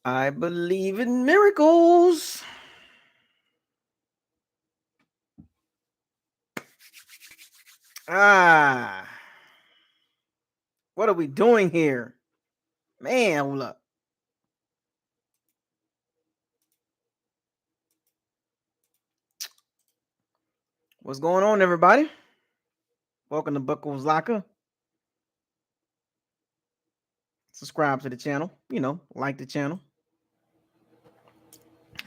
I believe in miracles. What are we doing here? Man, hold up. What's going on, everybody? Welcome to BucosLocker. Subscribe to the channel. Like the channel.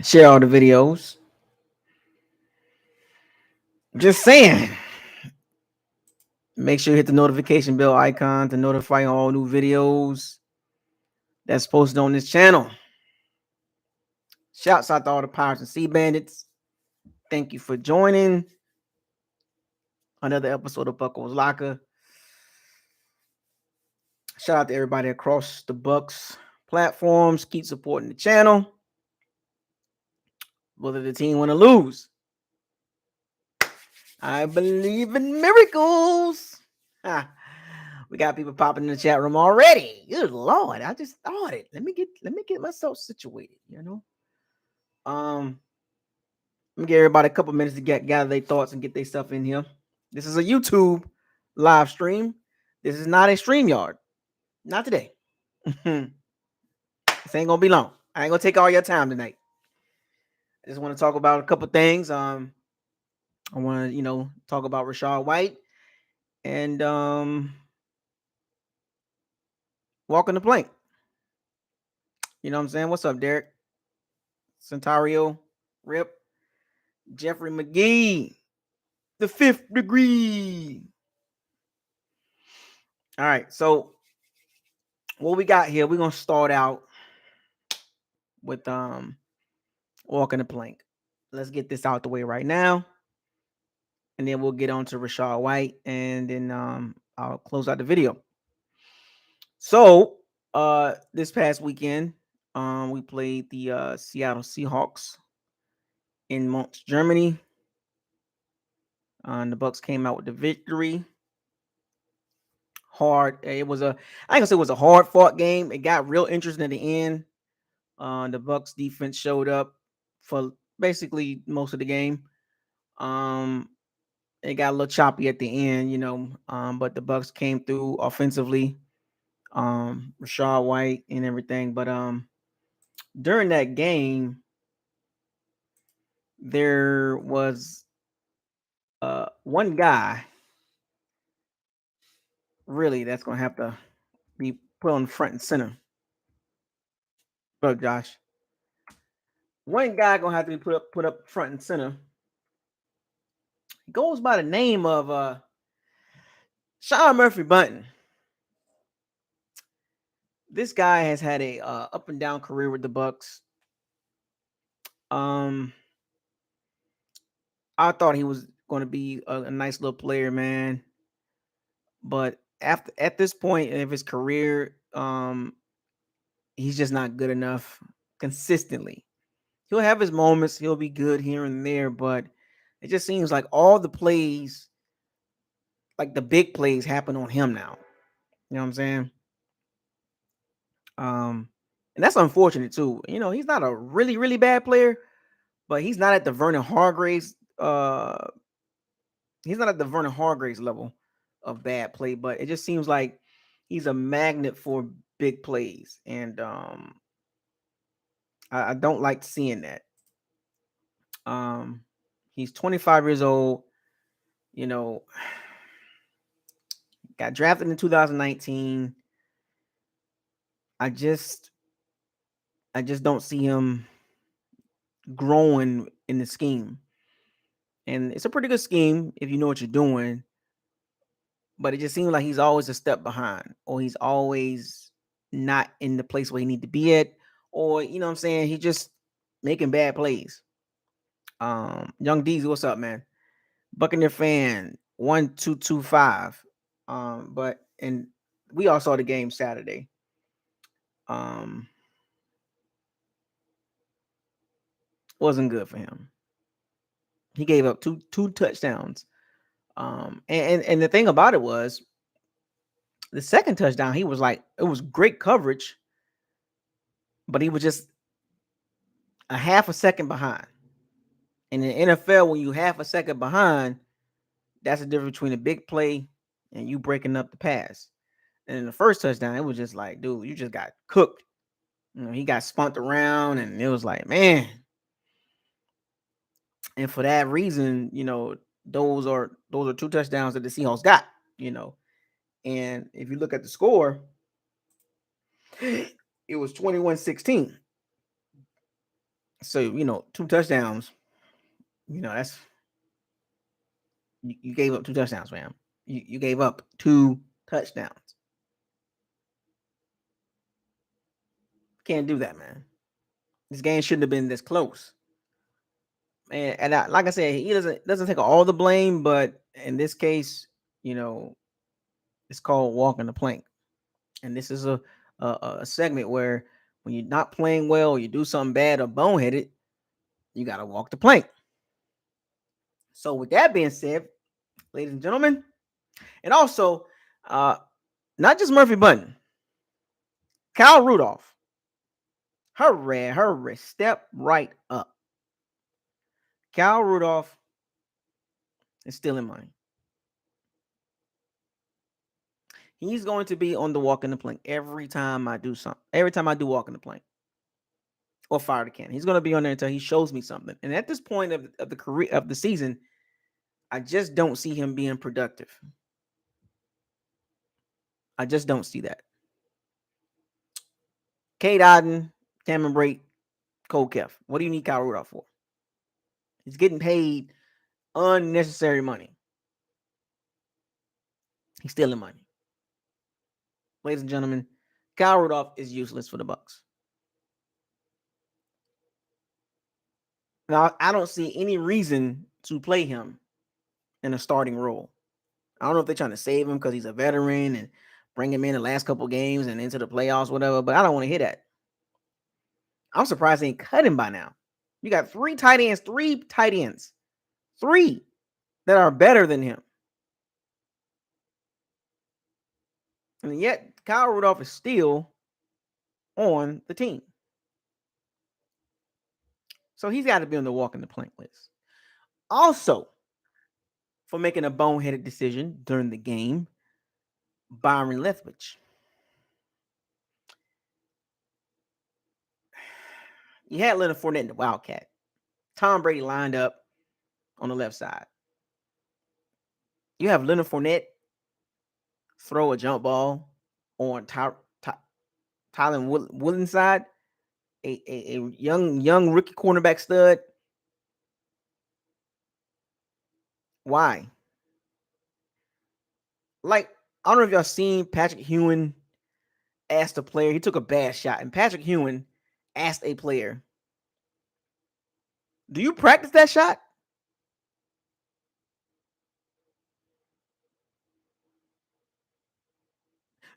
Share all the videos. Just saying. Make sure you hit the notification bell icon to notify all new videos that's posted on this channel. Shouts out to all the Pirates and Sea Bandits. Thank you for joining another episode of BucosLocker. Shout out to everybody across the Bucs platforms. Keep supporting the channel, whether the team win or lose. I believe in miracles. We got people popping in the chat room already. Good Lord, I just thought it. Let me get myself situated. Let me give everybody a couple minutes to gather their thoughts and get their stuff in here. This is a YouTube live stream. This is not a StreamYard. Not today. This ain't gonna be long. I ain't gonna take all your time tonight. I just want to talk about a couple things. I want to, talk about Rashaad White and walking the plank. You know what I'm saying? What's up, Derek? Centario, Rip, Jeffrey McGee, the fifth degree. All right, so what we got here, we're gonna start out with walking the plank. Let's get this out the way right now. And then we'll get on to Rashaad White, and then I'll close out the video. So this past weekend, we played the Seattle Seahawks in Munich, Germany. The Bucs came out with the victory. Hard. It was I ain't gonna say it was a hard fought game. It got real interesting at the end. The Bucs defense showed up for basically most of the game. It got a little choppy at the end, but the Bucs came through offensively. Rashaad White and everything. But during that game, there was one guy really that's gonna have to be put on front and center. But Josh, one guy gonna have to be put up front and center. He goes by the name of Sean Murphy Bunting. This guy has had a up and down career with the Bucs. I thought he was going to be a nice little player, man. But at this point of his career, he's just not good enough consistently. He'll have his moments. He'll be good here and there, but it just seems like all the plays, like the big plays, happen on him now. You know what I'm saying? And that's unfortunate too. He's not a really, really bad player, but he's not at the Vernon Hargreaves. He's not at the Vernon Hargreaves level of bad play, but it just seems like he's a magnet for big plays, and I don't like seeing that. He's 25 years old. Got drafted in 2019. I just don't see him growing in the scheme. And it's a pretty good scheme if you know what you're doing. But it just seems like he's always a step behind, or he's always not in the place where he need to be at, or you know what I'm saying, he's just making bad plays. Young Deezy, what's up, man? Buccaneer fan 1225. And we all saw the game Saturday. Wasn't good for him. He gave up two touchdowns. And the thing about it was, the second touchdown, he was like, it was great coverage, but he was just a half a second behind. In the NFL, when you half a second behind, that's the difference between a big play and you breaking up the pass. And in the first touchdown, it was just like, dude, you just got cooked. He got spunked around, and it was like, man. And for that reason, those are two touchdowns that the Seahawks got. And if you look at the score, it was 21-16. So, two touchdowns. That's you gave up two touchdowns, fam. You gave up two touchdowns. Can't do that, man. This game shouldn't have been this close. And like I said, he doesn't take all the blame, but in this case, it's called walking the plank. And this is a segment where when you're not playing well, or you do something bad or boneheaded, you got to walk the plank. So with that being said, ladies and gentlemen, and also not just Murphy Bunting, Kyle Rudolph, her step right up. Kyle Rudolph is stealing money. He's going to be on the walk in the plank every time I do something. Every time I do walk in the plank or fire the can, he's going to be on there until he shows me something. And at this point of the career of the season, I just don't see him being productive. I just don't see that. Cade Otton, Cameron Brate, Cole Kef. What do you need Kyle Rudolph for? He's getting paid unnecessary money. He's stealing money. Ladies and gentlemen, Kyle Rudolph is useless for the Bucs. Now, I don't see any reason to play him in a starting role. I don't know if they're trying to save him because he's a veteran and bring him in the last couple games and into the playoffs, whatever, but I don't want to hear that. I'm surprised they ain't cut him by now. You got three tight ends that are better than him. And yet, Kyle Rudolph is still on the team. So he's got to be on the walk in the plank list. Also, for making a boneheaded decision during the game, Byron Leftwich. You had Leonard Fournette in the Wildcat. Tom Brady lined up on the left side. You have Leonard Fournette throw a jump ball on Tylen Woodland's side, a young rookie cornerback stud. Why? Like, I don't know if y'all seen Patrick Ewing asked a player. He took a bad shot, and Patrick Ewing asked a player, "Do you practice that shot?"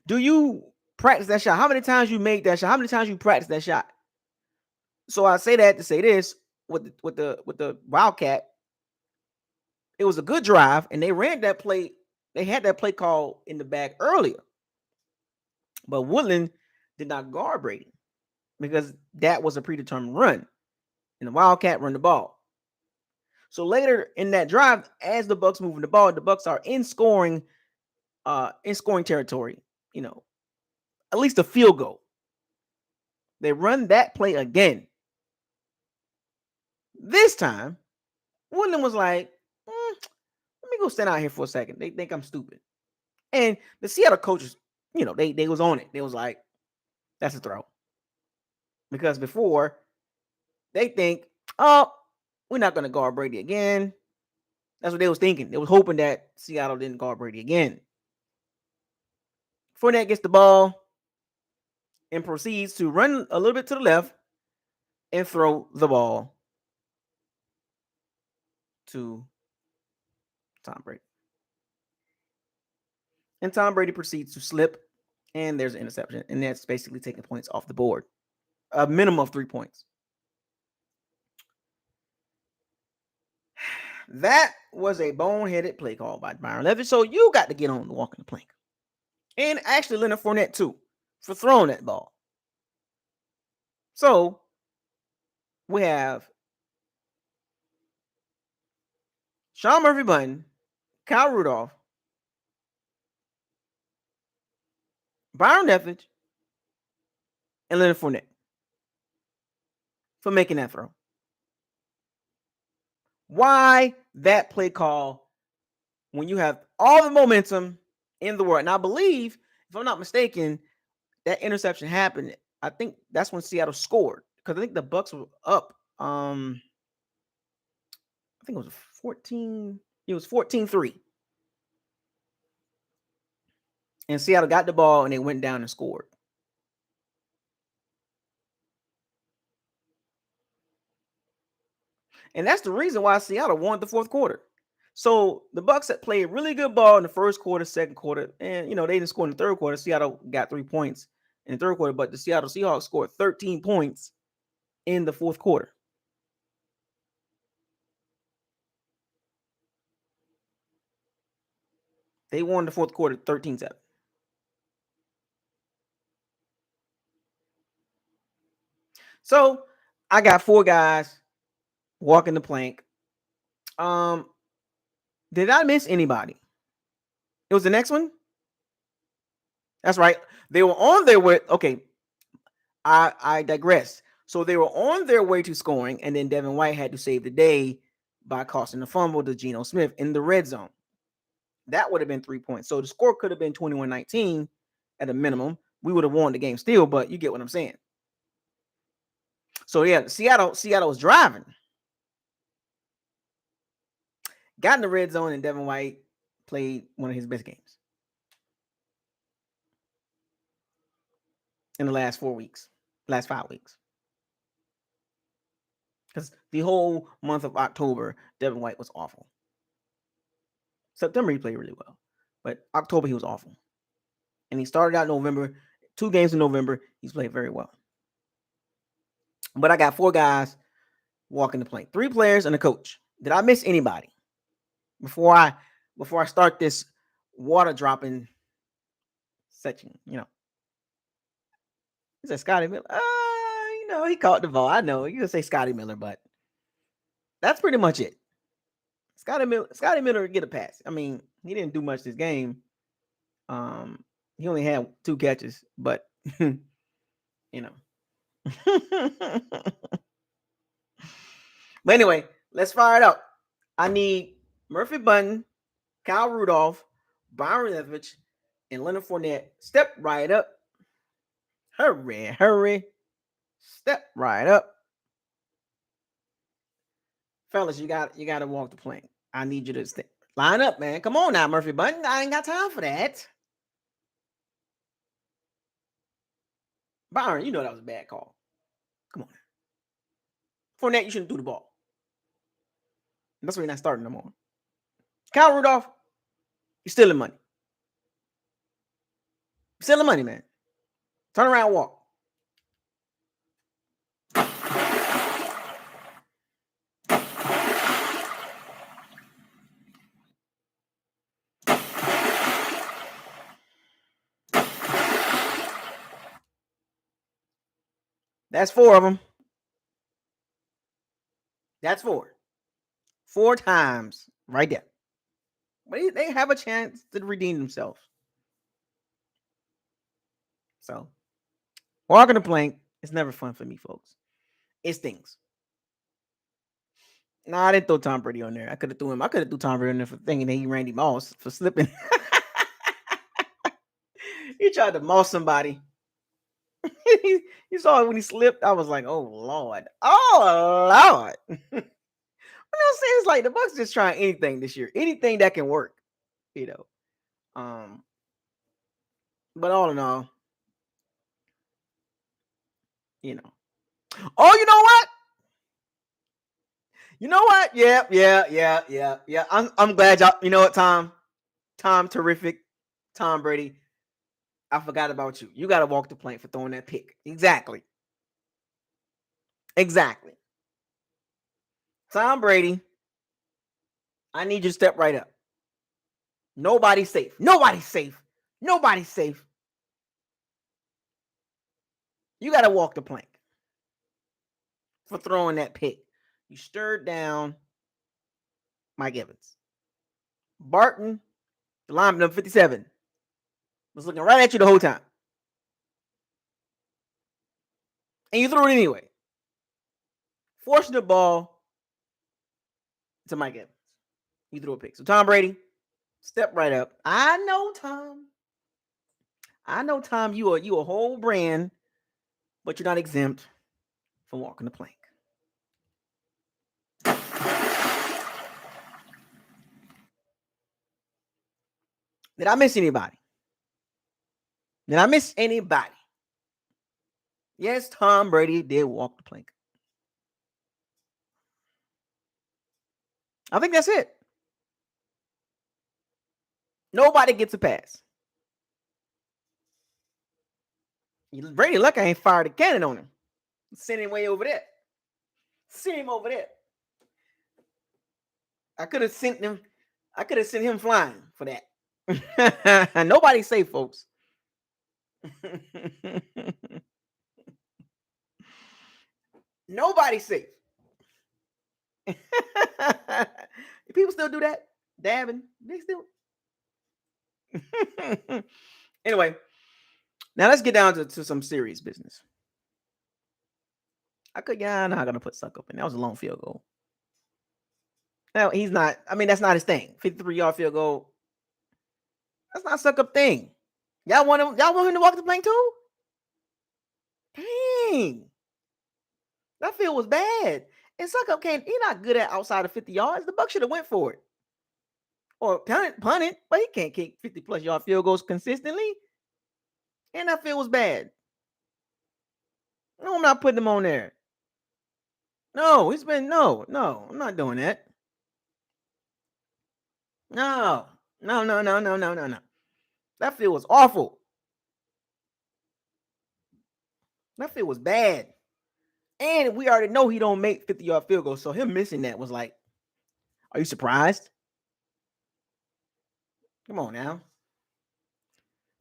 Do you practice that shot? How many times you make that shot? How many times you practice that shot? So I say that to say this with the Wildcat. It was a good drive, and they ran that play. They had that play call in the bag earlier, but Woodland did not guard Brady because that was a predetermined run, and the Wildcat run the ball. So later in that drive, as the Bucs moving the ball, the Bucs are in scoring territory. At least a field goal. They run that play again. This time, Woodland was like, let me go stand out here for a second. They think I'm stupid. And the Seattle coaches, they was on it. They was like, that's a throw. Because before, they think, oh, we're not going to guard Brady again. That's what they was thinking. They was hoping that Seattle didn't guard Brady again. Fournette gets the ball and proceeds to run a little bit to the left and throw the ball to Tom Brady. And Tom Brady proceeds to slip, and there's an interception. And that's basically taking points off the board. A minimum of 3 points. That was a boneheaded play call by Byron Leftwich. So you got to get on the walk in the plank. And actually Leonard Fournette too, for throwing that ball. So we have Sean Murphy-Bunting, Kyle Rudolph, Byron Leftwich, and Leonard Fournette for making that throw. Why that play call when you have all the momentum in the world? And I believe, if I'm not mistaken, that interception happened. I think that's when Seattle scored, because I think the Bucs were up. I think it was 14. It was 14-3. And Seattle got the ball and they went down and scored. And that's the reason why Seattle won the fourth quarter. So the Bucs had played really good ball in the first quarter, second quarter, and they didn't score in the third quarter. Seattle got 3 points in the third quarter, but the Seattle Seahawks scored 13 points in the fourth quarter. They won the fourth quarter 13-7. So I got 4 guys walking the plank. Did I miss anybody? It was the next one? That's right. They were on their way. Okay, I digress. So they were on their way to scoring, and then Devin White had to save the day by costing a fumble to Geno Smith in the red zone. That would have been 3 points. So the score could have been 21-19 at a minimum. We would have won the game still, but you get what I'm saying. So yeah, Seattle was driving. Got in the red zone, and Devin White played one of his best games in the last 5 weeks. Because the whole month of October, Devin White was awful. September, he played really well. But October, he was awful. And he started out November, 2 games in November, he's played very well. But I got 4 guys walking the plank. 3 players and a coach. Did I miss anybody? Before I start this water dropping section, Is that Scotty Miller? He caught the ball. I know. You can say Scotty Miller, but that's pretty much it. Scotty Miller get a pass. I mean, he didn't do much this game. He only had 2 catches, but But anyway, let's fire it up. I need Murphy-Bunting, Kyle Rudolph, Byron Leftwich, and Leonard Fournette. Step right up. Hurry. Step right up. Fellas, you got to walk the plank. I need you to line up, man. Come on now, Murphy-Bunting. I ain't got time for that. Byron, that was a bad call. Come on. Fournette, you shouldn't do the ball. That's why you're not starting no more. Kyle Rudolph, you're stealing money. You're stealing money, man. Turn around, walk. That's 4 of them. That's 4. 4 times right there. But they have a chance to redeem themselves. So, walking the plank is never fun for me, folks. It stings. Nah, I didn't throw Tom Brady on there. I could have threw Tom Brady on there for thinking that he Randy Moss for slipping. He tried to moss somebody. You saw it when he slipped. I was like, oh Lord. I'm saying, it's like the Bucs just trying anything this year. Anything that can work. But all in all, Oh, you know what? Yeah. I'm glad y'all. You know what, Tom? Tom, terrific. Tom Brady. I forgot about you. You got to walk the plank for throwing that pick. Exactly. Tom Brady, I need you to step right up. Nobody's safe. You got to walk the plank. for throwing that pick. You stirred down Mike Evans. Barton, the lineman number 57, was looking right at you the whole time. And you threw it anyway. Forcing the ball to Mike Evans. You threw a pick. So Tom Brady, step right up. I know, Tom. You are a whole brand, but you're not exempt from walking the plank. Did I miss anybody? Yes, Tom Brady did walk the plank. I think that's it. Nobody gets a pass. Brady lucky I ain't fired a cannon on him. Send him way over there. Send him over there. I could have sent him flying for that. Nobody's safe, folks. Nobody's safe. People still do that? Dabbing. They still. Anyway, now let's get down to some serious business. I'm not gonna put Suck up in. That was a long field goal. Now he's not. I mean, that's not his thing. 53-yard field goal. That's not Suck up thing. Y'all want him to walk the plank too? Dang. That field was bad. And Suck up can't. He's not good at outside of 50 yards. The Bucs should have went for it. Or punt it, but he can't kick 50+ yard field goals consistently. And that field was bad. No, I'm not putting him on there. No, I'm not doing that. No. That field was awful. That field was bad. And we already know he don't make 50-yard field goals, so him missing that was like, are you surprised? Come on now.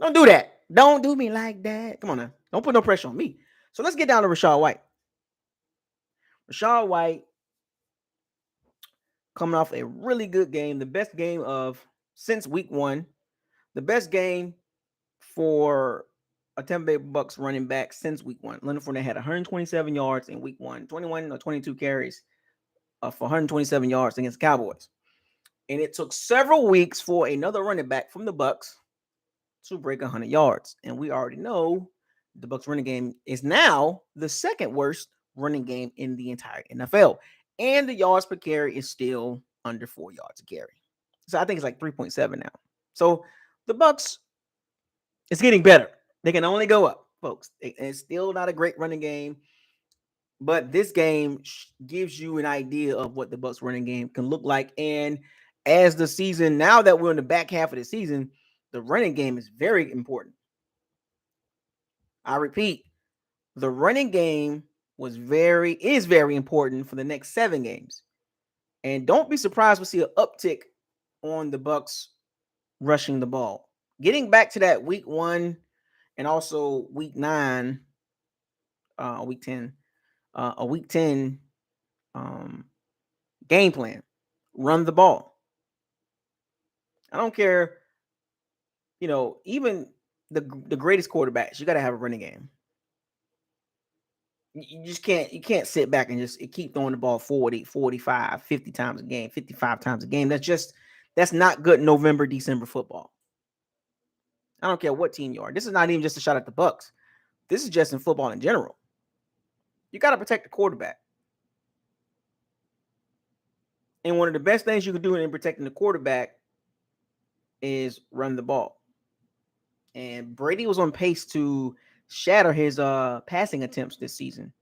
Don't do that. Don't do me like that. Come on now. Don't put no pressure on me. So let's get down to Rashaad White. Rashaad White coming off a really good game, the best game since week 1, the best game for a Tampa Bay Bucs running back since week 1. Leonard Fournette had 127 yards in week 1, 21 or 22 carries for 127 yards against the Cowboys. And it took several weeks for another running back from the Bucs to break 100 yards. And we already know the Bucs running game is now the second worst running game in the entire NFL. And the yards per carry is still under 4 yards a carry. So I think it's like 3.7 now. So the Bucs, it's getting better. They can only go up, folks. It's still not a great running game. But this game gives you an idea of what the Bucs running game can look like. And as the season, now that we're in the back half of the season, the running game is very important. I repeat, the running game is very important for the next 7 games. And don't be surprised to see an uptick on the Bucs rushing the ball. Getting back to that week 1 and also week 9, week 10, a week 10 game plan. Run the ball. I don't care, even the greatest quarterbacks, you got to have a running game. You just can't sit back and just keep throwing the ball 40, 45, 50 times a game, 55 times a game. That's not good November, December football. I don't care what team you are. This is not even just a shot at the Bucs. This is just in football in general. You got to protect the quarterback. And one of the best things you can do in protecting the quarterback is run the ball. And Brady was on pace to shatter his passing attempts this season.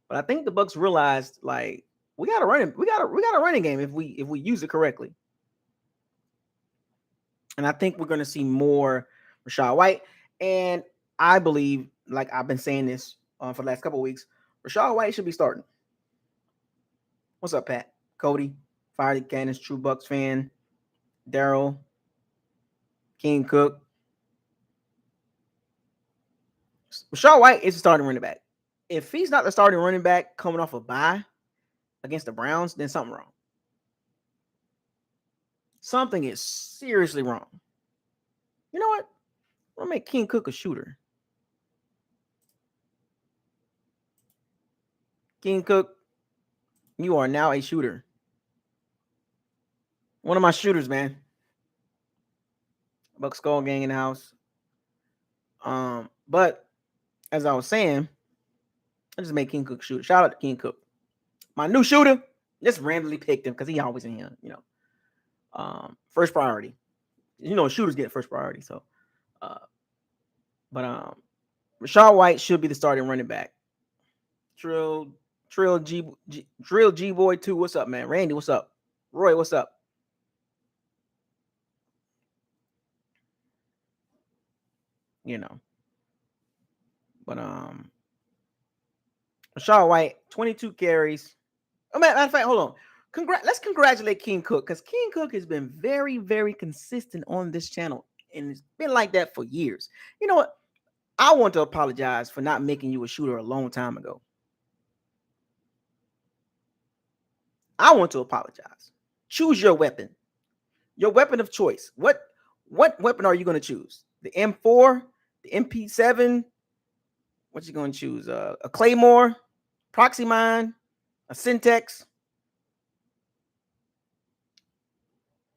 But I think the Bucs realized, like, we got to run it. We got a running game if we use it correctly. And I think we're going to see more Rashaad White. And I believe, like I've been saying this for the last couple of weeks, Rashaad White should be starting. What's up, Pat? Cody, Fire the Cannons, True Bucs fan, Daryl, King Cook. Rashaad White is a starting running back. If he's not the starting running back coming off a bye against the Browns, then something wrong. Something is seriously wrong. You know what? I'm gonna make King Cook a shooter. King Cook, you are now a shooter. One of my shooters, man. Bucs Skull Gang in the house. But as I was saying, I just made King Cook shooter. Shout out to King Cook. My new shooter. Just randomly picked him because he always in here, first priority. Shooters get first priority. So Rashaad White should be the starting running back. Drill G Boy 2. What's up, man? Randy, what's up? Roy, what's up? But Rashaad White, 22 carries. Oh, matter of fact, hold on. Let's congratulate King Cook, because King Cook has been very, very consistent on this channel, and it's been like that for years. You know what? I want to apologize for not making you a shooter a long time ago. I want to apologize. Choose your weapon. Your weapon of choice. What weapon are you going to choose? The M4, the MP7? What you going to choose? A Claymore, Proxy Mine, a Syntex?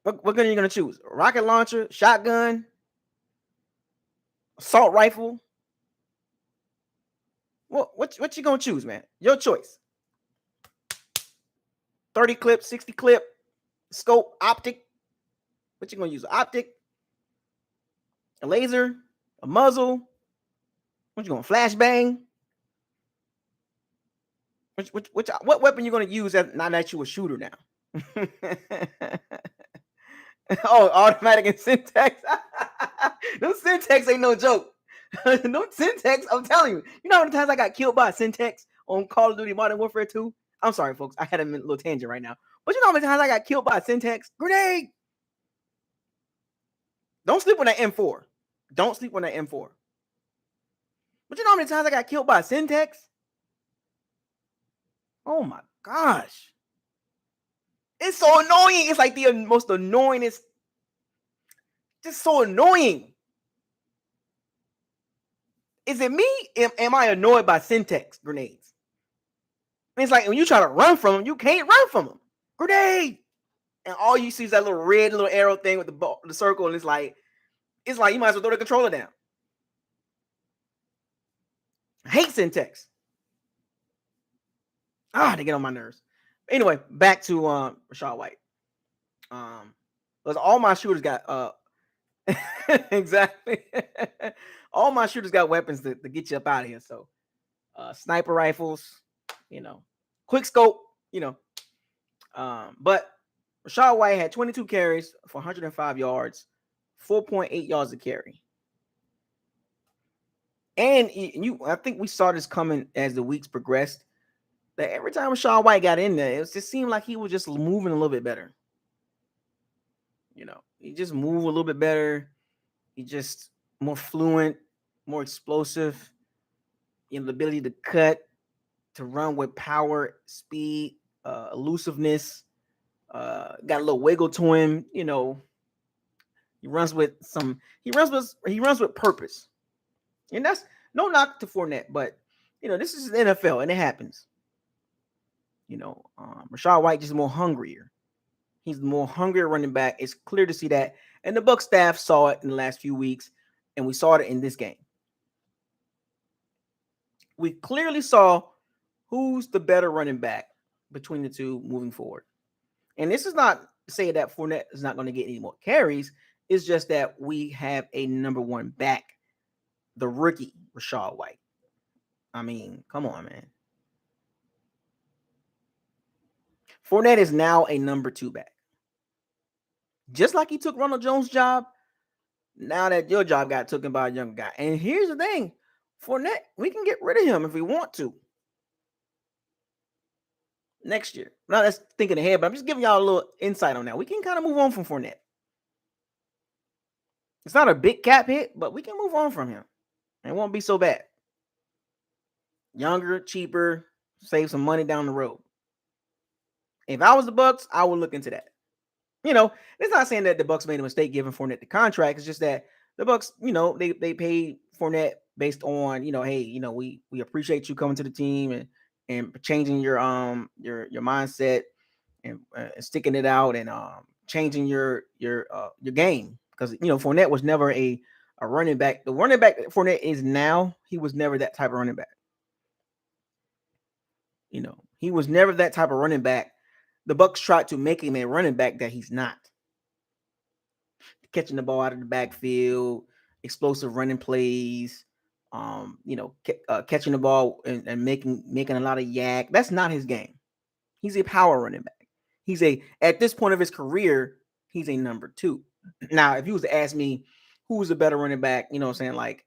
What gun are you going to choose? A rocket launcher, shotgun, assault rifle? What you going to choose, man? Your choice. 30 clip, 60 clip, scope, optic. What you going to use? An optic? A laser? A muzzle? What you going to flashbang? What weapon you going to use now that you're a shooter now? Oh, automatic and syntax. Those syntax ain't no joke. No syntax, I'm telling you. You know how many times I got killed by a syntax on Call of Duty Modern Warfare 2? I'm sorry, folks. I had a little tangent right now. But you know how many times I got killed by a syntax? Grenade! Don't sleep on that M4. Don't sleep on that M4. But you know how many times I got killed by a syntax? Oh my gosh. It's so annoying. It's like the most annoyingest. Just so annoying. Is it me? Am I annoyed by syntax grenades? It's like when you try to run from them, you can't run from them. Grenade! And all you see is that little red little arrow thing with the circle, and it's like you might as well throw the controller down. I hate syntax. They get on my nerves. Anyway, back to Rashaad White. Because all my shooters got exactly. All my shooters got weapons to get you up out of here. So sniper rifles, quick scope, but Rashaad White had 22 carries for 105 yards, 4.8 yards a carry. And I think we saw this coming as the weeks progressed, that every time Rashaad White got in there, it just seemed like he was just moving a little bit better. He just moved a little bit better. He just more fluent, more explosive, the ability to cut, to run with power, speed, elusiveness, got a little wiggle to him. He runs with purpose. And that's no knock to Fournette, but this is the NFL and it happens. Rashaad White just more hungrier. He's more hungrier running back. It's clear to see that. And the Bucs staff saw it in the last few weeks, and we saw it in this game. We clearly saw who's the better running back between the two moving forward. And this is not to say that Fournette is not going to get any more carries. It's just that we have a number one back, the rookie Rashaad White. I mean, come on, man. Fournette is now a number two back. Just like he took Ronald Jones' job, now that your job got taken by a younger guy. And here's the thing, Fournette, we can get rid of him if we want to next year. Now that's thinking ahead, but I'm just giving y'all a little insight on that. We can kind of move on from Fournette. It's not a big cap hit, but we can move on from him. It won't be so bad. Younger, cheaper, save some money down the road. If I was the Bucs, I would look into that. It's not saying that the Bucs made a mistake giving Fournette the contract. It's just that the Bucs, they paid Fournette based on, hey, we appreciate you coming to the team and changing your mindset and sticking it out and changing your game, because Fournette was never a running back. The running back that Fournette is now, he was never that type of running back. He was never that type of running back. The Bucs tried to make him a running back that he's not. Catching the ball out of the backfield, explosive running plays, catching the ball and making a lot of yak. That's not his game. He's a power running back. At this point of his career, he's a number 2. Now, if you was to ask me who's a better running back, what I'm saying, like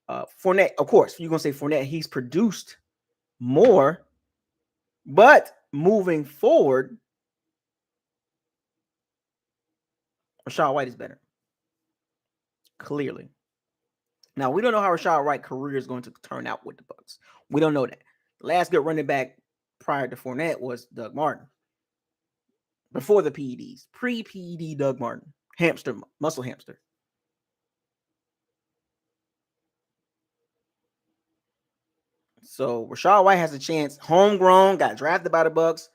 Fournette, of course, you're going to say Fournette. He's produced more, but moving forward, Rashaad White is better. Clearly. Now, we don't know how Rashaad White's career is going to turn out with the Bucs. We don't know that. The last good running back prior to Fournette was Doug Martin. Before the PEDs. Pre-PED Doug Martin. Muscle hamster. So Rashaad White has a chance. Homegrown, got drafted by the Bucs.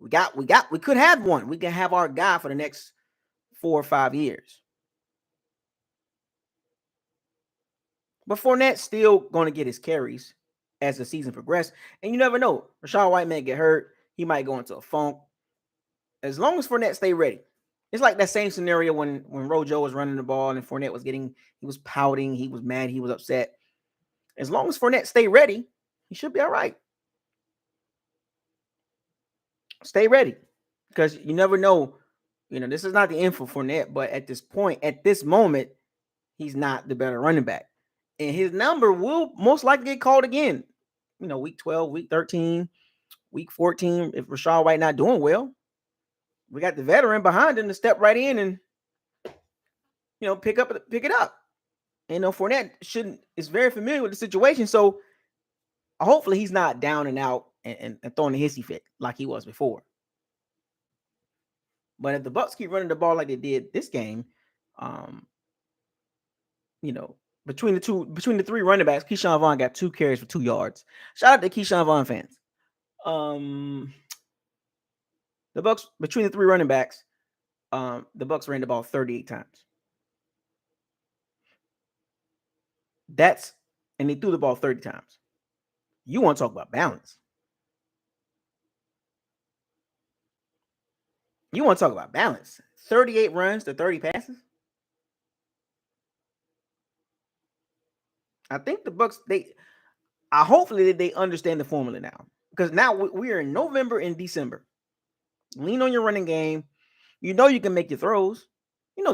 We could have one. We can have our guy for the next 4 or 5 years. But Fournette's still going to get his carries as the season progresses. And you never know. Rashaad White may get hurt. He might go into a funk. As long as Fournette stay ready. It's like that same scenario when Rojo was running the ball and Fournette he was pouting, he was mad, he was upset. As long as Fournette stay ready, he should be all right. Stay ready. Because you never know. This is not the end for Fournette, but at this moment, he's not the better running back. And his number will most likely get called again. Week 12, week 13, week 14, if Rashaad White not doing well. We got the veteran behind him to step right in and, pick it up. And Fournette is very familiar with the situation. So hopefully he's not down and out and throwing a hissy fit like he was before. But if the Bucs keep running the ball like they did this game, between the 3 running backs, Keyshawn Vaughn got 2 carries for 2 yards. Shout out to Keyshawn Vaughn fans. The Bucs, between the 3 running backs, the Bucs ran the ball 38 times. And they threw the ball 30 times. You want to talk about balance. You want to talk about balance. 38 runs to 30 passes. I think the Bucs, hopefully they understand the formula now. Because now we are in November and December. Lean on your running game. You can make your throws.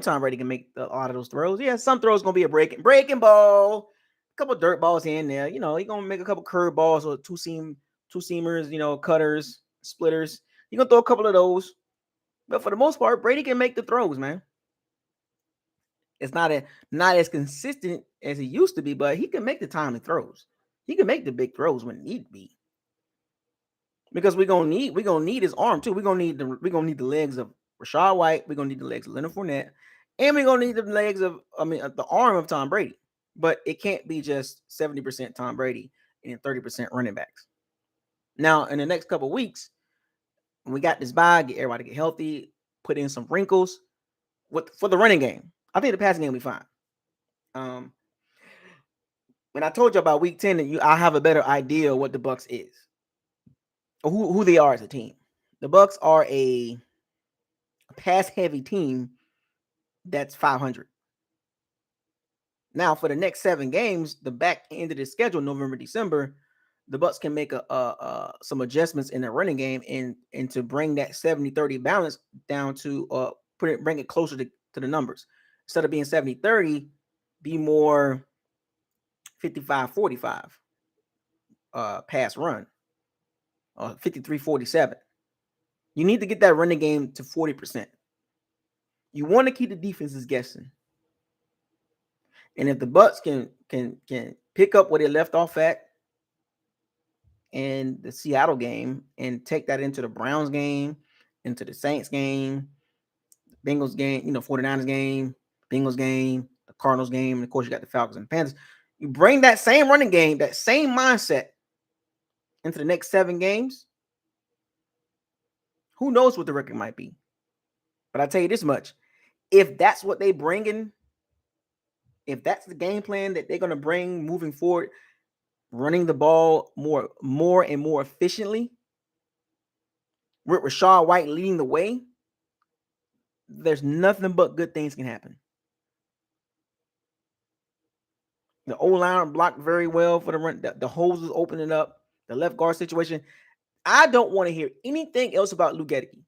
Tom Brady can make a lot of those throws. Yeah, some throws going to be a breaking ball, a couple dirt balls here and there. He's going to make a couple curve balls or two seamers, cutters, splitters. You're going to throw a couple of those. But for the most part, Brady can make the throws, man. It's not as consistent as he used to be, but he can make the timely throws. He can make the big throws when need be. Because we're gonna need his arm too. We're gonna need the legs of Rashaad White. We're gonna need the legs of Leonard Fournette, and we're gonna need the legs of the arm of Tom Brady. But it can't be just 70% Tom Brady and 30% running backs. Now, in the next couple of weeks, when we got this bye, get everybody get healthy, put in some wrinkles for the running game. I think the passing game will be fine. When I told you about week 10, I have a better idea of what the Bucs is. Who they are as a team. The Bucs are a pass-heavy team that's 500. Now, for the next 7 games, the back end of the schedule, November, December, the Bucs can make some adjustments in their running game and to bring that 70-30 balance down to bring it closer to the numbers. Instead of being 70-30, be more 55-45 pass run. 53-47. You need to get that running game to 40%. You want to keep the defenses guessing. And if the Bucs can pick up where they left off at, in the Seattle game and take that into the Browns game, into the Saints game, Bengals game, 49ers game, Bengals game, the Cardinals game, and of course you got the Falcons and Panthers. You bring that same running game, that same mindset into the next 7 games, who knows what the record might be. But I tell you this much, if that's what they bring in, if that's the game plan that they're going to bring moving forward, running the ball more and more efficiently, with Rashaad White leading the way, there's nothing but good things can happen. The O-line blocked very well for the run. The holes was opening up. The left guard situation. I don't want to hear anything else about Luke Gedeke.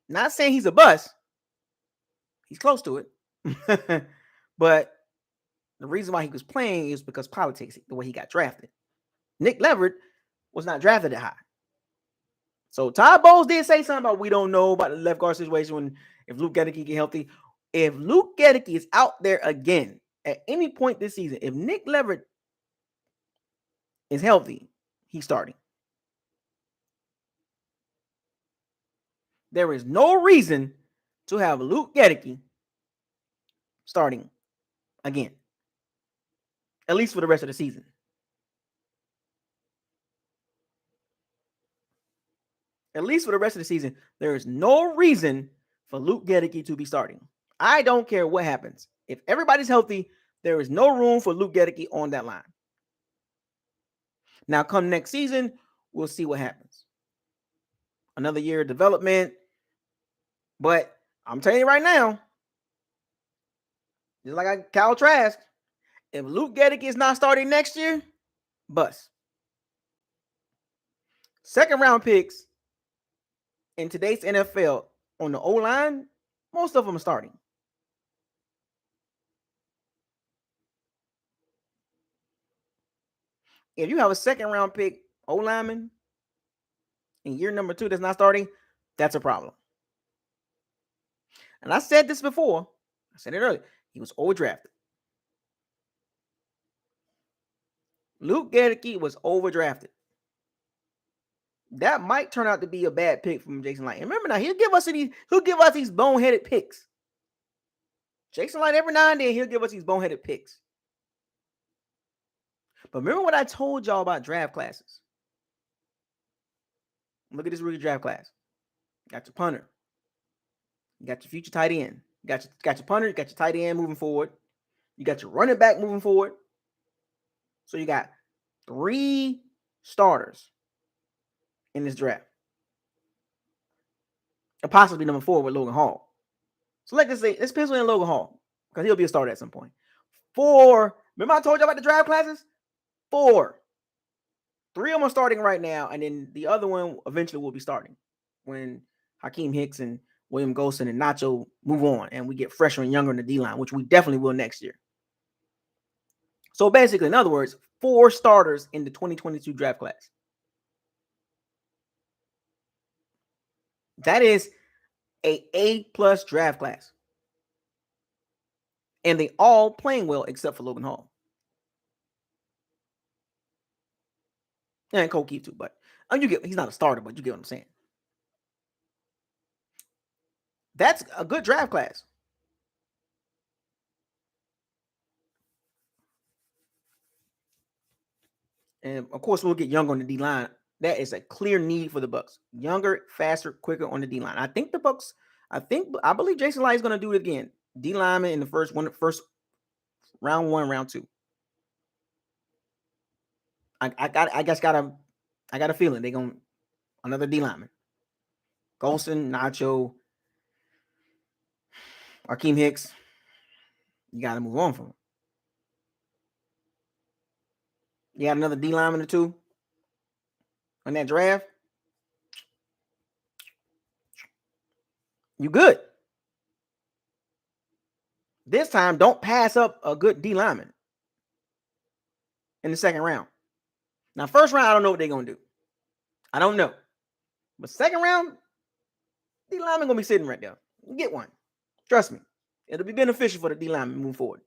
Not saying he's a bust. He's close to it. But the reason why he was playing is because politics, the way he got drafted. Nick Leverett was not drafted that high. So Todd Bowles did say something about we don't know about the left guard situation if Luke Gedeke get healthy. If Luke Gedeke is out there again at any point this season, if Nick Leverett is healthy, he's starting. There is no reason to have Luke Gedeke starting again, at least for the rest of the season. At least for the rest of the season, there is no reason for Luke Gedeke to be starting. I don't care what happens. If everybody's healthy, there is no room for Luke Gedeke on that line. Now, come next season, we'll see what happens. Another year of development. But I'm telling you right now, just like I Kyle Trask, if Luke Gedeke is not starting next year, bust. Second round picks in today's NFL on the O-line, most of them are starting. If you have a second round pick O-lineman in year number 2 that's not starting, that's a problem. And I said this before. I said it earlier. He was overdrafted. Luke Gedeke was overdrafted. That might turn out to be a bad pick from Jason Light. And remember now, he'll give us these boneheaded picks. Jason Light, every now and then, he'll give us these boneheaded picks. But remember what I told y'all about draft classes. Look at this rookie draft class. Got your punter. You got your future tight end. You got your punter. You got your tight end moving forward. You got your running back moving forward. So you got 3 starters in this draft. And possibly number 4 with Logan Hall. So let's pencil in Logan Hall because he'll be a starter at some point. 4. Remember I told you about the draft classes? 4. 3 of them are starting right now, and then the other one eventually will be starting when Hakeem Hicks and William Golson and Nacho move on and we get fresher and younger in the D-line, which we definitely will next year. So basically, in other words, 4 starters in the 2022 draft class. That is a A+ draft class. And they all playing well except for Logan Hall. And Cole Keith too, but he's not a starter, but you get what I'm saying. That's a good draft class. And of course, we'll get younger on the D-line. That is a clear need for the Bucs. Younger, faster, quicker on the D-line. I think the Bucs, I believe Jason Light is going to do it again. D-lineman in the first round 1, round 2. I got a feeling they're going another D-lineman. Golson, Nacho, Hakeem Hicks. You got to move on from him. You got another D-lineman or 2 on that draft. You good. This time, don't pass up a good D-lineman in the second round. Now, first round, I don't know what they're going to do. I don't know. But second round, D-lineman going to be sitting right there. Get one. Trust me. It'll be beneficial for the D-lineman moving forward.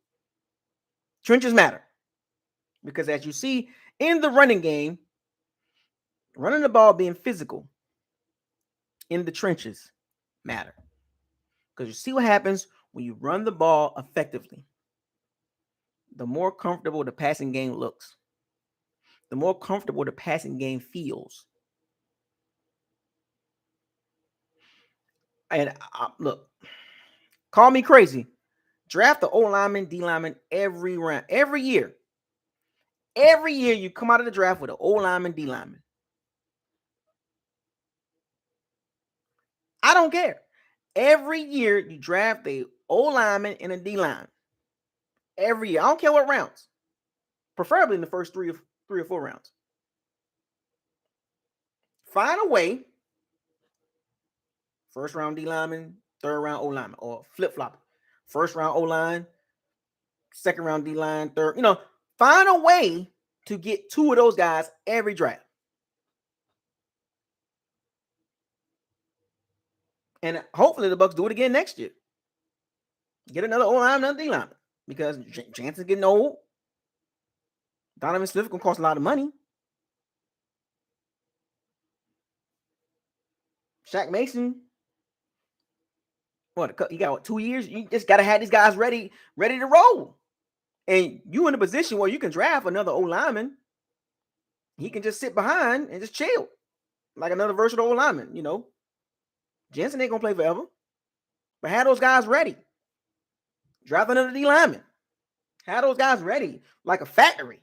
Trenches matter. Because as you see in the running game, Running the ball, being physical in the trenches matter. Because you see what happens when you run the ball effectively. The more comfortable the passing game looks, the more comfortable the passing game feels. And look, call me crazy. Draft the O lineman, D lineman every round, every year. Every year you come out of the draft with an O lineman, D lineman. I don't care. Every year you draft a O lineman and a D line. Every year. I don't care what rounds. Preferably in the first three or four rounds. Find a way. First round D lineman, third round O lineman, or flip flop. First round O line, second round D line, third. Find a way to get two of those guys every draft. And hopefully the Bucs do it again next year. Get another O line, another D lineman. Because Jansen's getting old. Donovan Smith gonna cost a lot of money. Shaq Mason. You got 2 years? You just gotta have these guys ready to roll. And you in a position where you can draft another O lineman. He can just sit behind and just chill. Like another versatile O lineman, Jensen ain't gonna play forever. But have those guys ready. Draft another D lineman. Have those guys ready like a factory.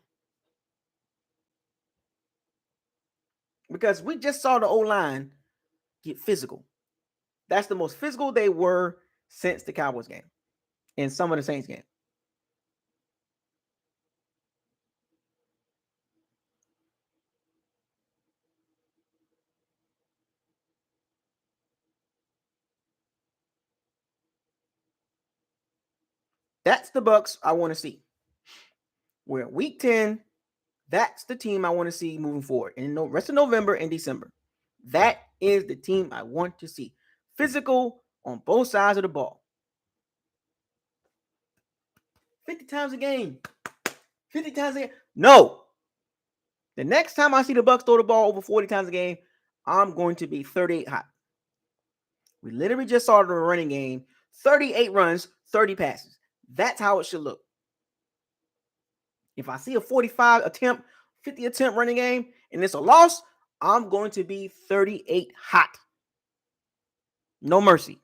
Because we just saw the O-line get physical. That's the most physical they were since the Cowboys game and some of the Saints game. That's the Bucs I want to see. We're at week 10. That's the team I want to see moving forward in the rest of November and December. That is the team I want to see. Physical on both sides of the ball. 50 times a game. 50 times a game. No. The next time I see the Bucs throw the ball over 40 times a game, I'm going to be 38 hot. We literally just saw the running game. 38 runs, 30 passes. That's how it should look. If I see a 45 attempt, 50 attempt running game, and it's a loss, I'm going to be 38 hot. No mercy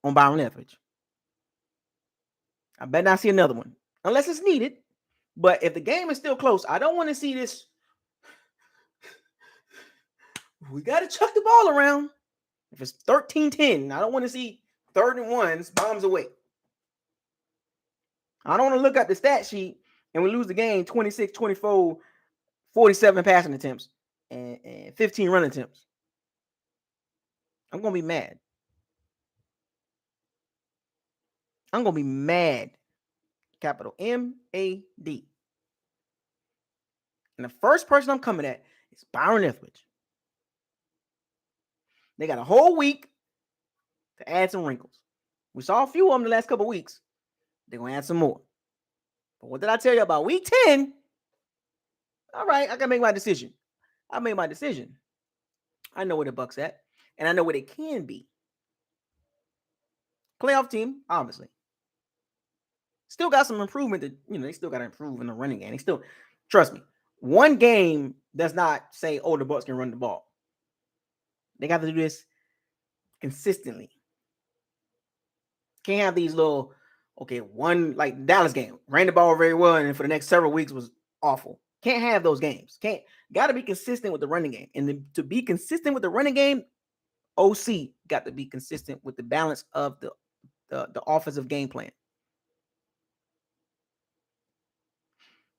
on Byron Leftwich. I bet not see another one unless it's needed. But if the game is still close, I don't want to see this. We got to chuck the ball around. If it's 13-10, I don't want to see 3rd and 1s, bombs away. I don't want to look at the stat sheet and we lose the game 26-24, 47 passing attempts, and 15 run attempts. I'm going to be mad. I'm going to be mad. Capital M-A-D. And the first person I'm coming at is Byron Leftwich. They got a whole week to add some wrinkles. We saw a few of them the last couple of weeks. They're going to add some more. But what did I tell you about week 10? All right, I got to make my decision. I made my decision. I know where the Bucs at, and I know where they can be. Playoff team, obviously. Still got some improvement. They still got to improve in the running game. They still, trust me, one game does not say, oh, the Bucs can run the ball. They got to do this consistently. Can't have these little, one like Dallas game, ran the ball very well, and for the next several weeks was awful. Can't have those games. Got to be consistent with the running game. And to be consistent with the running game, OC got to be consistent with the balance of the offensive game plan.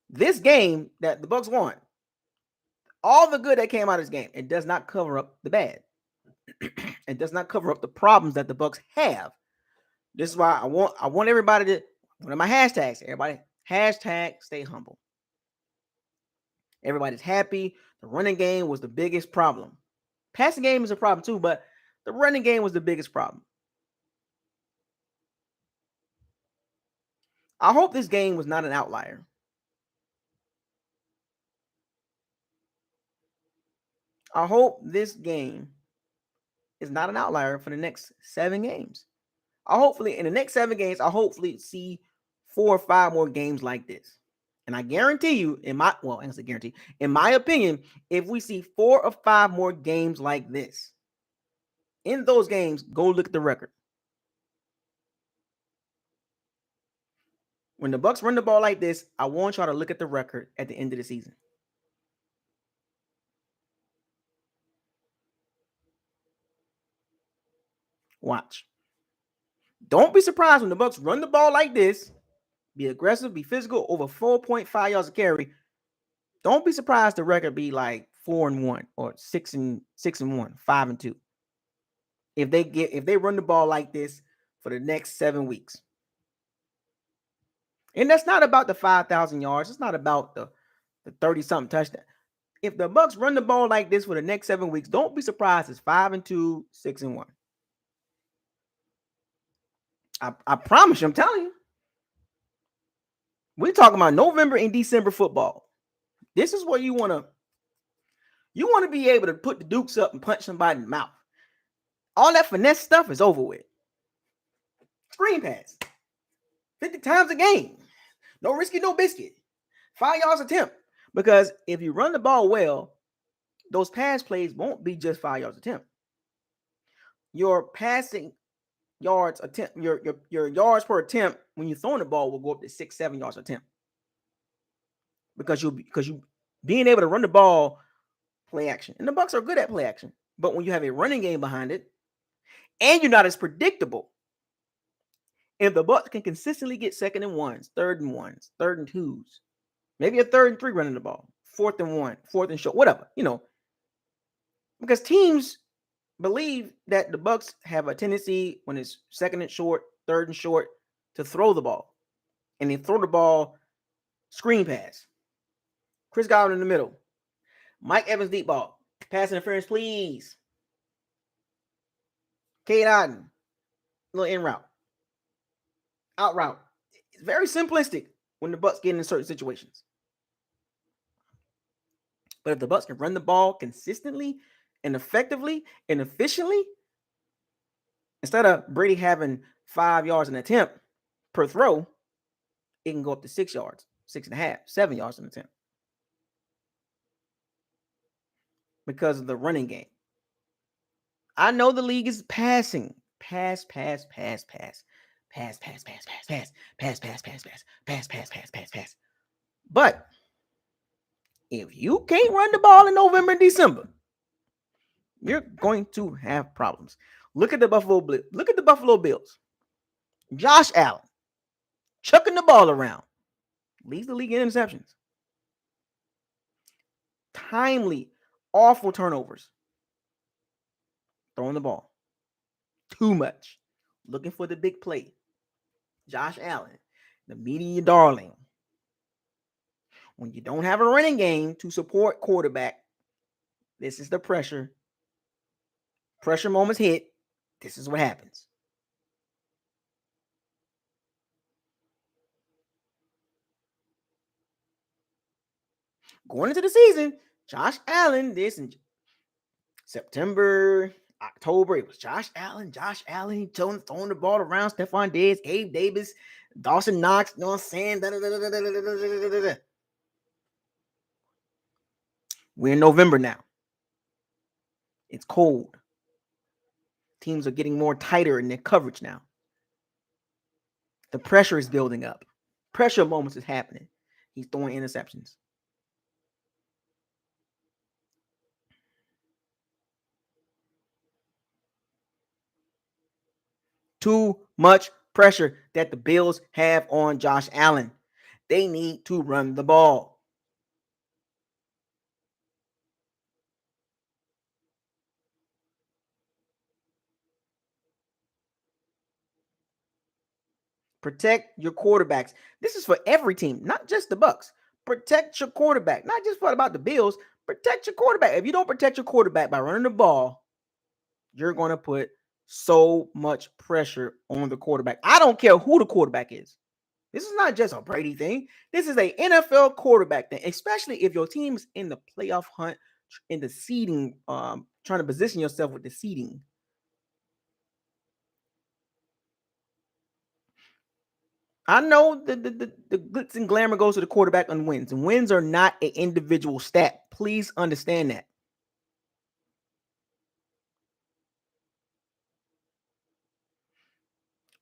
This game that the Bucs won, all the good that came out of this game, it does not cover up the bad. It does not cover up the problems that the Bucs have. This is why I want everybody to, one of my hashtags, everybody, hashtag stay humble. Everybody's happy. The running game was the biggest problem. Passing game is a problem too, but the running game was the biggest problem. I hope this game was not an outlier. I hope this game is not an outlier for the next 7 games. In the next 7 games, I'll hopefully see 4 or 5 more games like this. And I guarantee you, in my opinion, if we see 4 or 5 more games like this, in those games, go look at the record. When the Bucs run the ball like this, I want y'all to look at the record at the end of the season. Watch. Don't be surprised when the Bucs run the ball like this, be aggressive, be physical, over 4.5 yards a carry. Don't be surprised the record be like 4-1 or 6-1, 5-2. If they run the ball like this for the next 7 weeks. And that's not about the 5,000 yards. It's not about the 30-something touchdown. If the Bucs run the ball like this for the next 7 weeks, don't be surprised it's 5-2, 6-1. I promise you, I'm telling you. We're talking about November and December football. This is what you want to be able to put the dukes up and punch somebody in the mouth. All that finesse stuff is over with. Screen pass. 50 times a game. No risky, no biscuit. 5 yards attempt. Because if you run the ball well, those pass plays won't be just 5 yards attempt. Your passing yards attempt, your yards per attempt when you're throwing the ball will go up to 6-7 yards attempt. Because you being able to run the ball, play action. And the Bucs are good at play action. But when you have a running game behind it, and you're not as predictable, if the Bucs can consistently get 2nd and 1s, 3rd and 1s, 3rd and 2s, maybe a 3rd and 3 running the ball, 4th and 1, 4th and short, whatever, because teams believe that the Bucs have a tendency when it's 2nd and short, 3rd and short to throw the ball, and they throw the ball screen pass. Chris Godwin in the middle, Mike Evans deep ball, pass interference, please. Cade Otton, little in route. Out route. It's very simplistic when the Bucs get in certain situations. But if the Bucs can run the ball consistently and effectively and efficiently, instead of Brady having 5 yards an attempt per throw, it can go up to 6 yards, 6.5, 7 yards an attempt. Because of the running game. I know the league is passing. Pass. But if you can't run the ball in November and December, you're going to have problems. Look at the Buffalo Bills. Josh Allen chucking the ball around. Leads the league in interceptions. Timely, awful turnovers. Throwing the ball. Too much. Looking for the big play. Josh Allen, the media darling. When you don't have a running game to support quarterback, this is the pressure. Pressure moments hit. This is what happens. Going into the season, Josh Allen, this in September, October, it was Josh Allen, throwing the ball around, Stephon Diggs, Gabe Davis, Dawson Knox, you know what I'm saying? We're in November now. It's cold. Teams are getting more tighter in their coverage now. The pressure is building up. Pressure moments is happening. He's throwing interceptions. Too much pressure that the Bills have on Josh Allen. They need to run the ball. Protect your quarterbacks. This is for every team, not just the Bucs. Protect your quarterback. Not just about the Bills. Protect your quarterback. If you don't protect your quarterback by running the ball, you're going to put so much pressure on the quarterback. I don't care who the quarterback is. This is not just a Brady thing. This is an NFL quarterback thing, especially if your team's in the playoff hunt in the seeding, trying to position yourself with the seeding. I know the glitz and glamour goes to the quarterback on wins, and wins are not an individual stat. Please understand that.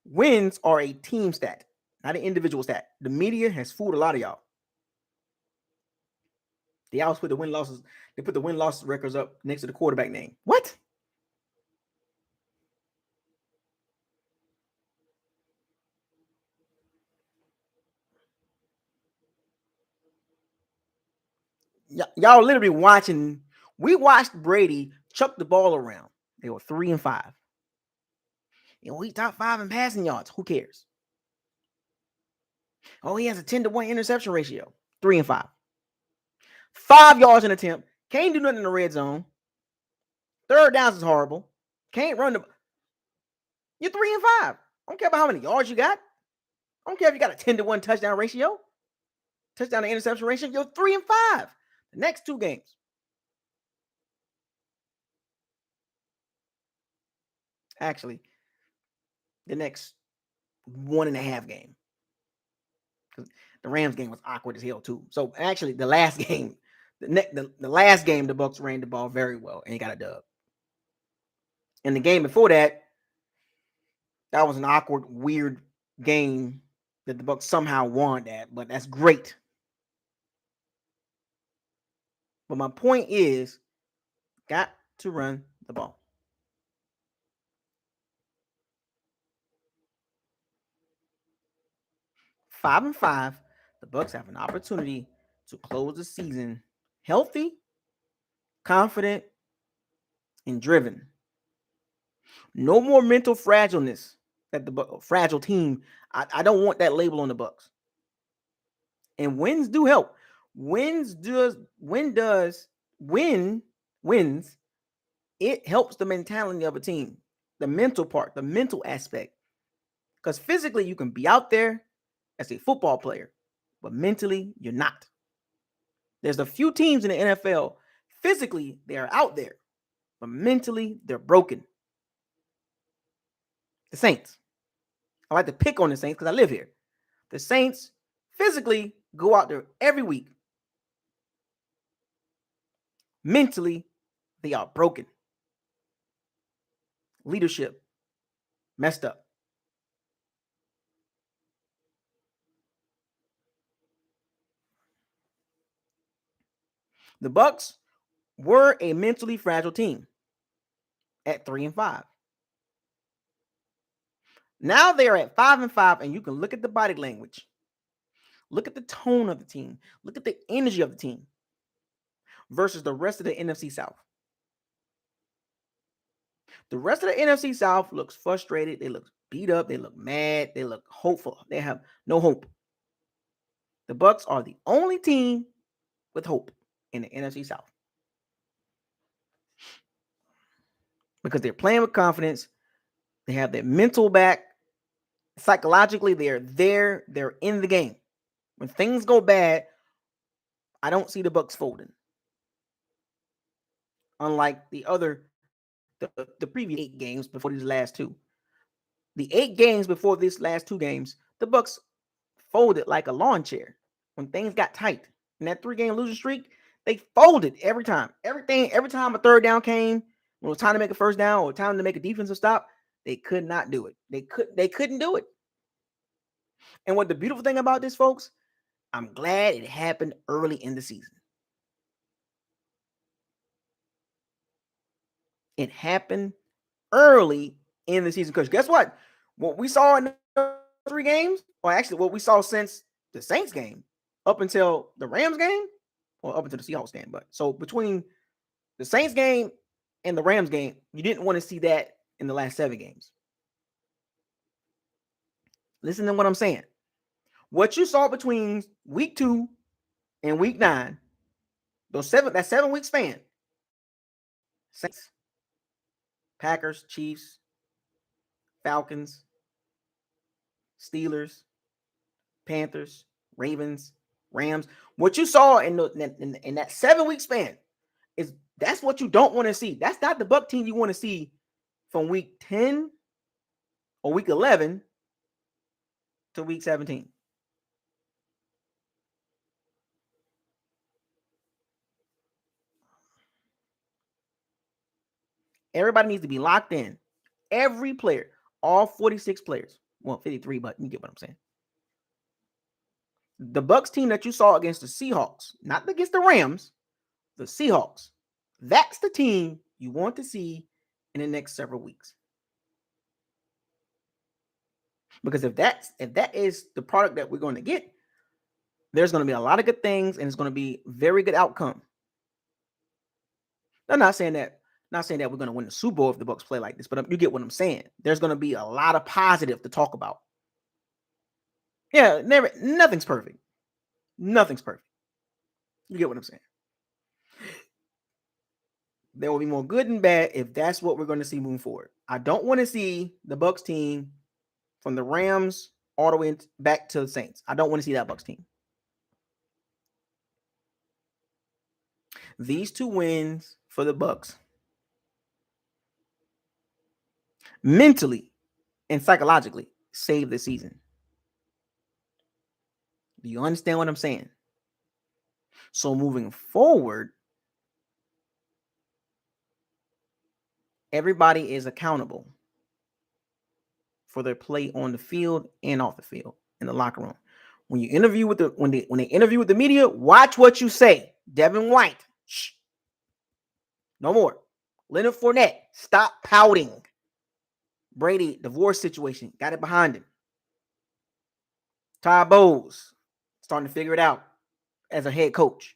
Wins are a team stat, not an individual stat. The media has fooled a lot of y'all. They always put the win losses. They put the win loss records up next to the quarterback name. What? Y'all literally watching. We watched Brady chuck the ball around. They were 3-5. He top 5 in passing yards. Who cares? Oh, he has a 10-1 interception ratio. 3-5. 5 yards an attempt. Can't do nothing in the red zone. Third downs is horrible. Can't run the. You're 3-5. I don't care about how many yards you got. I don't care if you got a 10-1 touchdown ratio. Touchdown to interception ratio. You're 3-5. The next 2 games. Actually, the next 1.5 game. The Rams game was awkward as hell too. So actually, the last game, the last game, the Bucs ran the ball very well and he got a dub. And the game before that, that was an awkward, weird game that the Bucs somehow won that, but that's great. But my point is, got to run the ball. Five and 5, the Bucs have an opportunity to close the season healthy, confident, and driven. No more mental fragileness that the fragile team. I don't want that label on the Bucs. And wins do help. Wins, it helps the mentality of a team, the mental part, the mental aspect. Because physically you can be out there as a football player, but mentally you're not. There's a few teams in the NFL, physically they are out there, but mentally they're broken. The Saints. I like to pick on the Saints because I live here. The Saints physically go out there every week. Mentally, they are broken. Leadership messed up. The Bucs were a mentally fragile team at 3-5. Now they are at 5-5, and you can look at the body language. Look at the tone of the team. Look at the energy of the team versus the rest of the NFC South. The rest of the NFC South looks frustrated. They look beat up. They look mad. They look hopeful. They have no hope. The Bucs are the only team with hope in the NFC South because they're playing with confidence. They have their mental back. Psychologically, they're there. They're in the game. When things go bad, I don't see the Bucs folding. Unlike the previous 8 games before these last 2. The 8 games before these last 2 games, the Bucs folded like a lawn chair when things got tight. In that 3-game losing streak, they folded every time. Every time a third down came, when it was time to make a first down or time to make a defensive stop, they could not do it. They couldn't do it. And what the beautiful thing about this, folks, I'm glad it happened early in the season. It happened early in the season because guess what? What we saw in the 3 games, or actually what we saw since the Saints game up until the Rams game, or up until the Seahawks game. But so between the Saints game and the Rams game, you didn't want to see that in the last 7 games. Listen to what I'm saying. What you saw between week 2 and week 9, that 7-week span, Saints, Packers, Chiefs, Falcons, Steelers, Panthers, Ravens, Rams. What you saw in that 7-week span is That's what you don't want to see. That's not the Buck team you want to see from week 10 or week 11 to week 17. Everybody needs to be locked in. Every player, all 46 players. Well, 53, but you get what I'm saying. The Bucs team that you saw against the Seahawks, not against the Rams, the Seahawks, that's the team you want to see in the next several weeks. Because if that is the product that we're going to get, there's going to be a lot of good things, and it's going to be very good outcome. I'm not saying that we're going to win the Super Bowl if the Bucs play like this, but you get what I'm saying. There's going to be a lot of positive to talk about. Yeah, nothing's perfect. Nothing's perfect. You get what I'm saying? There will be more good and bad if that's what we're going to see moving forward. I don't want to see the Bucs team from the Rams all the way back to the Saints. I don't want to see that Bucs team. These 2 wins for the Bucs mentally and psychologically save the season. Do you understand what I'm saying? So moving forward, everybody is accountable for their play on the field and off the field in the locker room. When you interview with when they interview with the media, watch what you say. Devin White, shh. No more. Leonard Fournette, stop pouting. Brady, divorce situation, got it behind him. Todd Bowles, starting to figure it out as a head coach.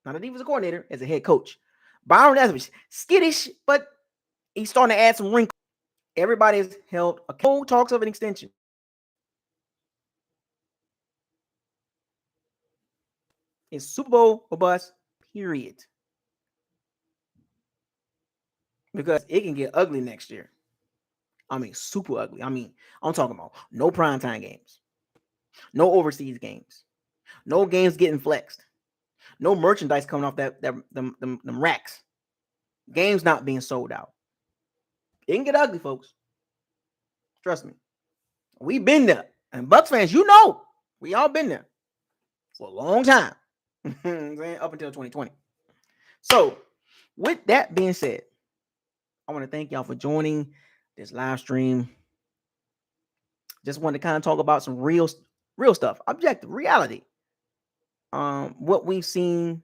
Not a defensive coordinator, as a head coach. Byron Leftwich, skittish, but he's starting to add some wrinkles. Everybody's held a talks of an extension. It's Super Bowl or bust, period. Because it can get ugly next year. I mean, super ugly. I mean, I'm talking about no primetime games, no overseas games, no games getting flexed, no merchandise coming off them racks, games not being sold out. It can get ugly, folks. Trust me. We've been there. And Bucs fans, you know, we all been there for a long time. Up until 2020. So, with that being said, I want to thank y'all for joining this live stream. Just wanted to kind of talk about some real stuff, objective reality. What we've seen,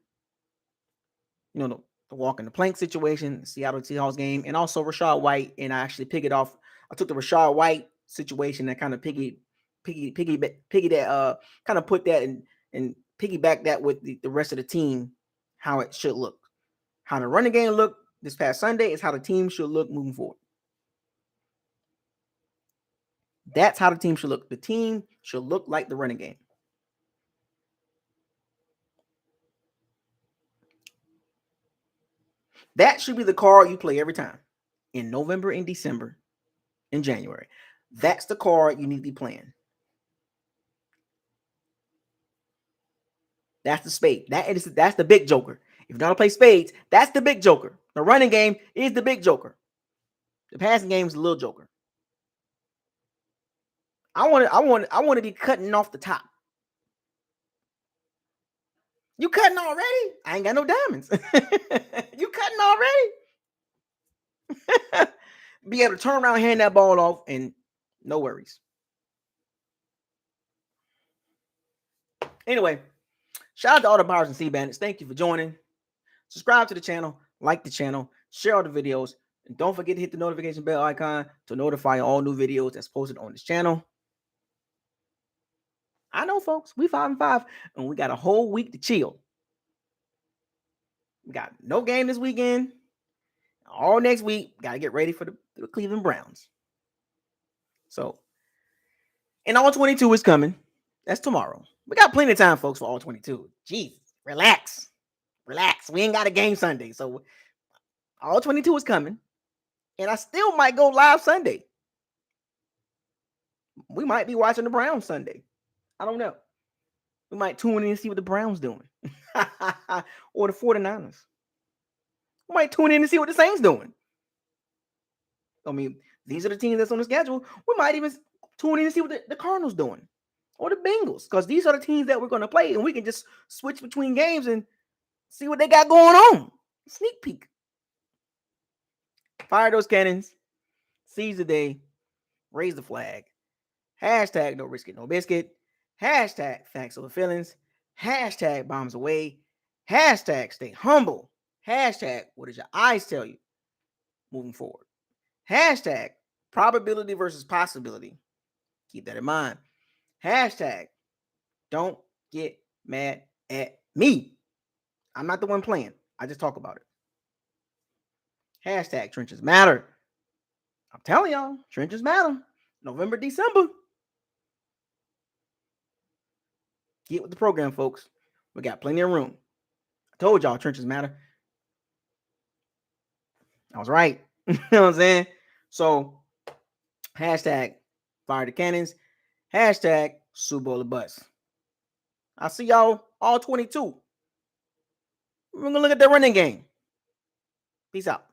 you know, the walk in the plank situation, the Seattle Seahawks game, and also Rashaad White. And I actually pick it off. I took the Rashaad White situation that kind of piggy that kind of put that and piggyback that with the rest of the team, how it should look. How the running game looked this past Sunday is how the team should look moving forward. That's how the team should look. The team should look like the running game. That should be the card you play every time. In November, in December, in January. That's the card you need to be playing. That's the spade. That's the big joker. If you're gonna play spades, that's the big joker. The running game is the big joker. The passing game is the little joker. I want to be cutting off the top. You cutting already? I ain't got no diamonds. You cutting already? Be able to turn around, hand that ball off, and no worries. Anyway, shout out to all the buyers and C-Bandits. Thank you for joining. Subscribe to the channel, like the channel, share all the videos, and don't forget to hit the notification bell icon to notify all new videos that's posted on this channel. I know, folks, we 5-5, and we got a whole week to chill. We got no game this weekend. All next week, got to get ready for the Cleveland Browns. So, and all 22 is coming. That's tomorrow. We got plenty of time, folks, for all 22. Jeez, relax. We ain't got a game Sunday. So, all 22 is coming. And I still might go live Sunday. We might be watching the Browns Sunday. I don't know. We might tune in and see what the Browns doing. Or the 49ers. We might tune in to see what the Saints doing. I mean, these are the teams that's on the schedule. We might even tune in to see what the Cardinals doing or the Bengals, because these are the teams that we're going to play, and we can just switch between games and see what they got going on. Sneak peek. Fire those cannons. Seize the day. Raise the flag. Hashtag no risk it, no biscuit. Hashtag facts over feelings. Hashtag bombs away. Hashtag stay humble. Hashtag what does your eyes tell you moving forward. Hashtag probability versus possibility. Keep that in mind. Hashtag don't get mad at me. I'm not the one playing. I just talk about it. Hashtag trenches matter. I'm telling y'all, trenches matter. November, December. Get with the program, folks. We got plenty of room. I told y'all trenches matter. I was right. You know what I'm saying? So, hashtag fire the cannons. Hashtag Super Bowl the Bucs. I'll see y'all all 22. We're going to look at the running game. Peace out.